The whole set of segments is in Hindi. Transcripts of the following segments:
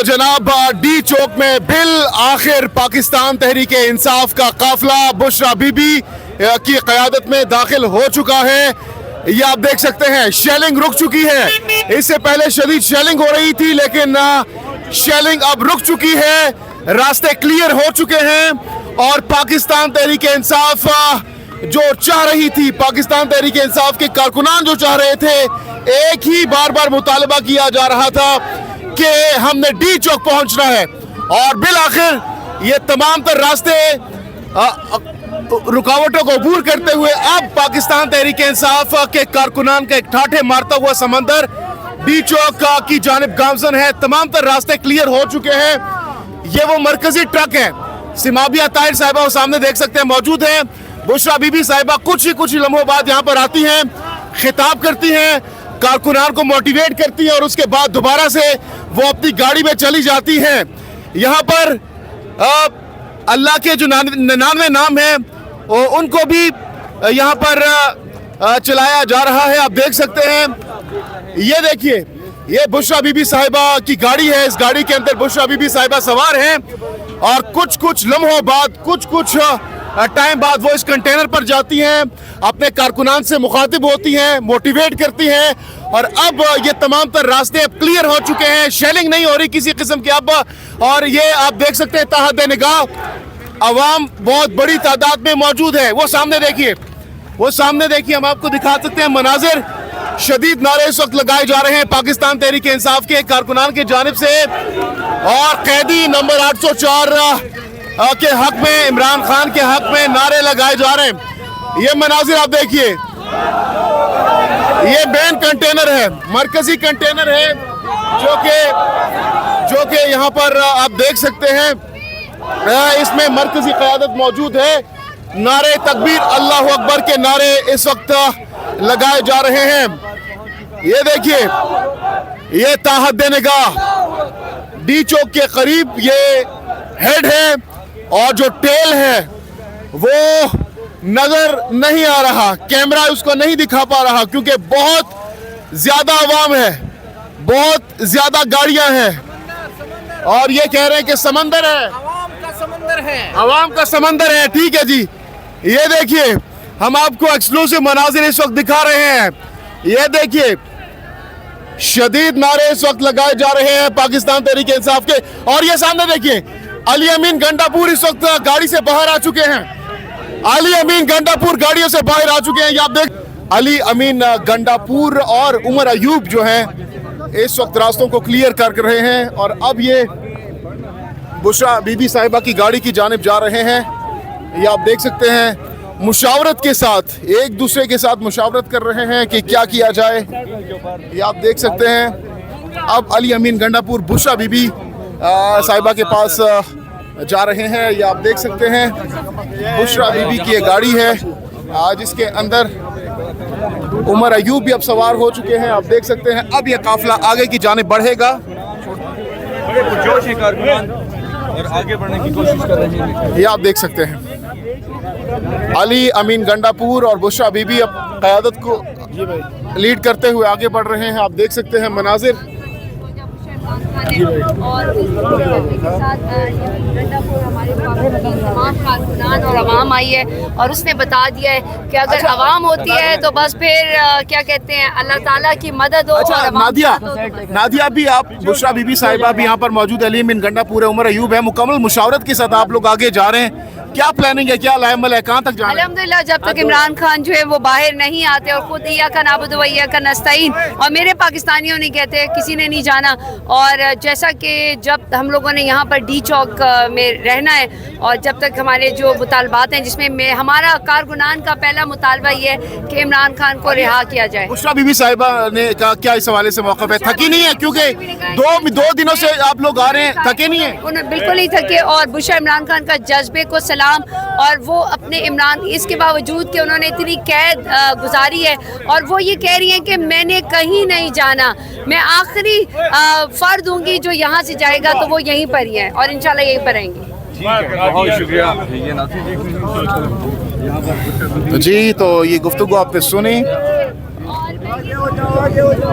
जनाब डी चौक में बिल आखिर पाकिस्तान तहरीक इंसाफ का काफिला बुशरा बीबी की क़यादत में दाखिल हो चुका है। ये आप देख सकते हैं शेलिंग रुक चुकी है। इससे पहले शदीद शेलिंग हो रही थी, लेकिन शेलिंग अब रुक चुकी है, रास्ते क्लियर हो चुके हैं। और पाकिस्तान तहरीक इंसाफ जो चाह रही थी, पाकिस्तान तहरीक इंसाफ के कारकुनान जो चाह रहे थे, एक ही बार बार मुतालबा किया जा रहा था कि हमने डी चौक पहुंचना है। और बिल आखिर ये तमाम तर रास्ते रुकावटों को अबूर करते हुए अब पाकिस्तान तहरीक इंसाफ के कारकुनान का एक ठाठे मारता हुआ समंदर डी चौक की जानिब गामजन है। तमाम तर रास्ते क्लियर हो चुके हैं। ये वो मरकजी ट्रक है, सिमाबिया ताहिर साहिबा वो सामने देख सकते हैं मौजूद है। बुशरा बीबी साहिबा कुछ ही लम्हों बाद यहाँ पर आती हैं, खिताब करती हैं, कारकुनान को मोटिवेट करती हैं और उसके बाद दोबारा से वो अपनी गाड़ी में चली जाती हैं। यहाँ पर अल्लाह के जो 99 नाम हैं उनको भी यहाँ पर चलाया जा रहा है। आप देख सकते हैं, ये देखिए, ये बुशरा बीबी साहिबा की गाड़ी है। इस गाड़ी के अंदर बुशरा बीबी साहिबा सवार हैं और कुछ लम्हों बाद, कुछ टाइम बाद वो इस कंटेनर पर जाती हैं, अपने कारकुनान से मुखातिब होती हैं, मोटिवेट करती हैं। और अब ये तमाम तर रास्ते अब क्लियर हो चुके हैं, शेलिंग नहीं हो रही किसी किस्म की अब। और ये आप देख सकते हैं ताहत निगाह अवाम बहुत बड़ी तादाद में मौजूद है। वो सामने देखिए, हम आपको दिखा सकते हैं मनाजिर। शदीद नारे इस वक्त लगाए जा रहे हैं पाकिस्तान तहरीक इंसाफ के कारकुनान की जानिब से और कैदी नंबर 804 के हक में, इमरान खान के हक में नारे लगाए जा रहे हैं। ये मनाजिर आप देखिए, ये बैन कंटेनर है, मरकजी कंटेनर है जो कि यहाँ पर आप देख सकते हैं। इसमें मरकजी क़यादत मौजूद है। नारे तकबीर, अल्लाह अकबर के नारे इस वक्त लगाए जा रहे हैं। ये देखिए, ये ताहत निगाह डी चौक के करीब ये हेड है और जो टेल है वो नजर नहीं आ रहा, कैमरा उसको नहीं दिखा पा रहा क्योंकि बहुत ज्यादा आवाम है, बहुत ज्यादा गाड़ियां हैं और ये कह रहे हैं कि समंदर है, आवाम का समंदर है। ठीक है जी, ये देखिए, हम आपको एक्सक्लूसिव मनाजिर इस वक्त दिखा रहे हैं। ये देखिए, शदीद नारे इस वक्त लगाए जा रहे हैं पाकिस्तान तहरीक इंसाफ के। और ये सामने देखिए, अली अमीन गंडापुर इस वक्त गाड़ी से बाहर आ चुके हैं। अली अमीन गंडापुर गाड़ियों से बाहर आ चुके हैं। ये आप देख, अली अमीन गंडापुर और उमर अयूब जो हैं इस वक्त रास्तों को क्लियर कर रहे हैं और अब ये बुशरा बीबी साहिबा की गाड़ी की जानिब जा रहे हैं। ये आप देख सकते हैं, मुशावरत के साथ, एक दूसरे के साथ मुशावरत कर रहे हैं कि क्या किया जाए। ये आप देख सकते हैं, अब अली अमीन गंडापुर बुशरा बीबी साहिबा के पास जा रहे हैं। ये आप देख सकते हैं, बुशरा बीबी की ये गाड़ी है जिसके अंदर उमर अयूब भी अब सवार हो चुके हैं। आप देख सकते हैं, अब ये काफिला आगे की जानिब बढ़ेगा, बड़े पुरजोश हैं कारकुनान और आगे बढ़ने की कोशिश कर रहे हैं। ये आप देख सकते हैं, अली अमीन गंडापुर और बुशरा बीबी अब क़यादत को लीड करते हुए आगे बढ़ रहे हैं। आप देख सकते हैं मनाजिर। और के साथ हमारे तमाम कारकुनान और आवाम आई है और उसने बता दिया है कि अगर आवाम होती है तो बस फिर क्या कहते हैं, अल्लाह ताला की मदद हो। अच्छा नादिया भी, आप बुशरा बीबी साहिबा भी यहाँ पर मौजूद, अली अमीन गंडापुर है, उमर अयूब है, मुकम्मल मुशावरत के साथ आप लोग आगे जा रहे हैं। क्या प्लानिंग है, क्या लाएमल है, कहाँ तक जाना है? अल्हम्दुलिल्लाह, जब तक इमरान खान जो है वो बाहर नहीं आते और खुद इय्या का नाबुद व इय्या का नस्तईन और मेरे पाकिस्तानियों ने कहते हैं किसी ने नहीं जाना। और जैसा कि जब हम लोगों ने यहाँ पर डी चौक में रहना है और जब तक हमारे जो मुतालबात हैं, जिसमें हमारा कारकुनान का पहला मुतालबा ये है कि इमरान खान को रिहा किया जाए। बुशरा बीबी साहिबा ने कहा क्या इस हवाले से मौक़िफ़ है? थकी नहीं है क्योंकि दो दिनों से आप लोग आ रहे हैं, थके नहीं है? उन्हें बिल्कुल नहीं थके और बुशरा इमरान खान का जज्बे को सलाम। और वो अपने इमरान, इसके बावजूद कि उन्होंने इतनी कैद गुजारी है और वो ये कह रही हैं कि मैंने कहीं नहीं जाना, मैं आखिरी फर्द दूंगी जो यहाँ से जाएगा तो वो यहीं पर ही है और इंशाल्लाह यहीं पर रहेंगी। बहुत शुक्रिया जी, तो ये गुफ्तगू आपने सुनी।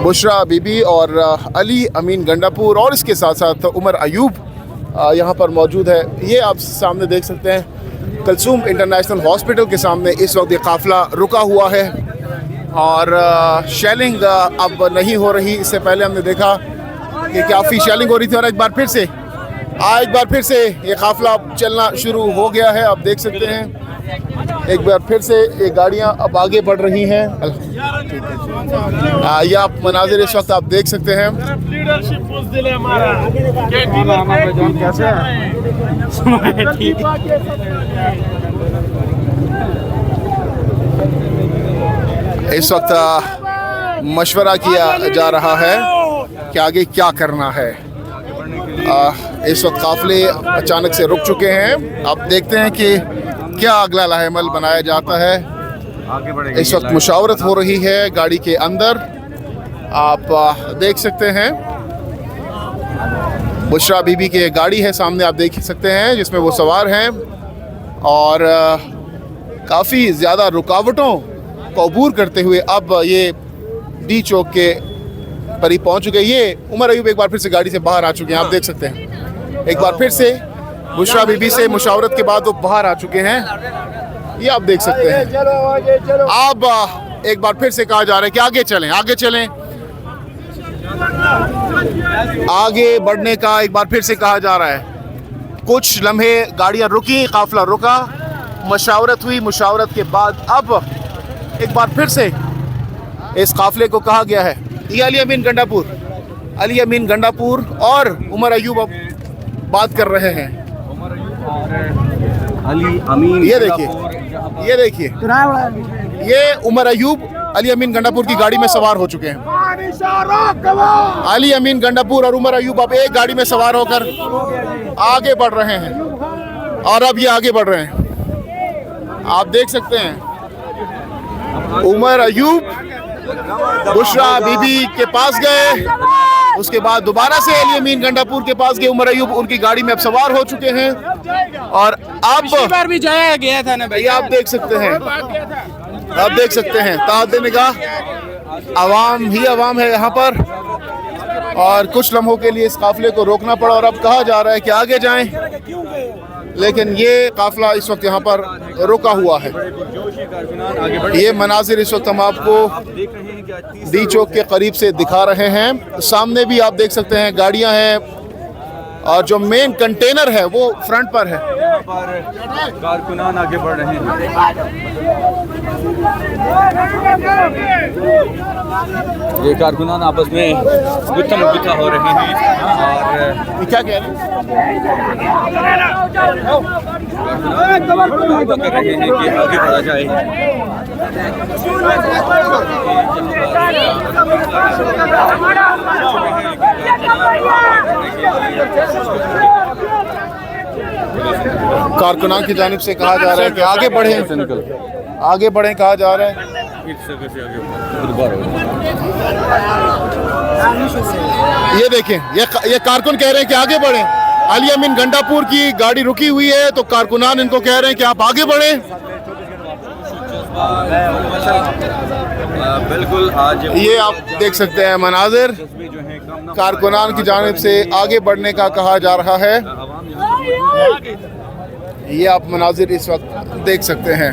बुशरा बीबी और अली अमीन गंडापुर और इसके साथ साथ उमर अयूब यहाँ पर मौजूद है। ये आप सामने देख सकते हैं कलसूम इंटरनेशनल हॉस्पिटल के सामने इस वक्त ये काफ़िला रुका हुआ है और शेलिंग अब नहीं हो रही। इससे पहले हमने देखा कि काफ़ी शेलिंग हो रही थी और एक बार फिर से ये काफ़िला चलना शुरू हो गया है। आप देख सकते हैं एक बार फिर से ये गाड़ियां अब आगे बढ़ रही हैं। ये आप मनाजिर इस वक्त आप देख सकते हैं। इस वक्त मशवरा किया जा रहा है कि आगे क्या करना है। इस वक्त काफ़िले अचानक से रुक चुके हैं। आप देखते हैं कि क्या अगला लाहेमल बनाया जाता है। इस वक्त मुशावरत हो रही है गाड़ी के अंदर। आप देख सकते हैं बुशरा बीबी की गाड़ी है सामने, आप देख सकते हैं जिसमें वो सवार हैं और काफ़ी ज़्यादा रुकावटों को अबूर करते हुए अब ये डी चौक के करीब पहुंच चुके। ये उमर अयूब एक बार फिर से गाड़ी से बाहर आ चुके हैं। आप देख सकते हैं एक बार फिर से बुशरा बीबी से मुशावरत के बाद वो बाहर आ चुके हैं। ये आप देख सकते हैं। अब एक बार फिर से कहा जा रहा है कि आगे चलें। आगे बढ़ने का एक बार फिर से कहा जा रहा है। कुछ लम्हे गाड़ियां रुकी, काफिला रुका, मुशावरत हुई। मुशावरत के बाद अब एक बार फिर से इस काफिले को कहा गया है। ये अली अमीन गंडापुर और उमर अयूब अब बात कर रहे हैं। अली अमीन, ये देखिए ये उमर अयूब अली अमीन गंडापुर की गाड़ी में सवार हो चुके हैं। अली अमीन गंडापुर और उमर अयूब अब एक गाड़ी में सवार होकर आगे बढ़ रहे हैं और अब ये आगे बढ़ रहे हैं। आप देख सकते हैं उमर अयूब बुशरा बीबी के पास गए, उसके बाद दोबारा से अली अमीन गंडापुर के पास गए। उमर अयूब उनकी गाड़ी में अब सवार हो चुके हैं और अब बार भी जाया गया था ना ये आप देख सकते हैं ताहद निगाह आवाम ही आवाम है यहाँ पर और कुछ लम्हों के लिए इस काफिले को रोकना पड़ा और अब कहा जा रहा है कि आगे जाएं, लेकिन ये काफिला इस वक्त यहाँ पर रुका हुआ है। ये मनाजिर इस वक्त हम आपको डी चौक के करीब से दिखा रहे हैं। सामने भी आप देख सकते हैं गाड़ियां हैं और जो मेन कंटेनर है वो फ्रंट पर है। यहाँ पर कारकुनान आगे बढ़ रहे हैं। ये कारकुनान आपस में गुत्था हो रहे हैं और क्या कह रहे हैं? कारकुनान कर रहे हैं कि आगे बढ़ा जाए। कारकुनान की जानिब से कहा जा रहा है कि आगे बढ़ें कहा जा रहा है। ये देखें ये कारकुन कह रहे हैं कि आगे बढ़ें। अली अमीन गंडापुर की गाड़ी रुकी हुई है तो कारकुनान इनको कह रहे हैं कि आप आगे बढ़ें। बिल्कुल आज ये आप देख सकते हैं मनाजिर कारकुनान की जानिब से आगे बढ़ने का कहा जा रहा है। ये आप मनाजिर इस वक्त देख सकते हैं।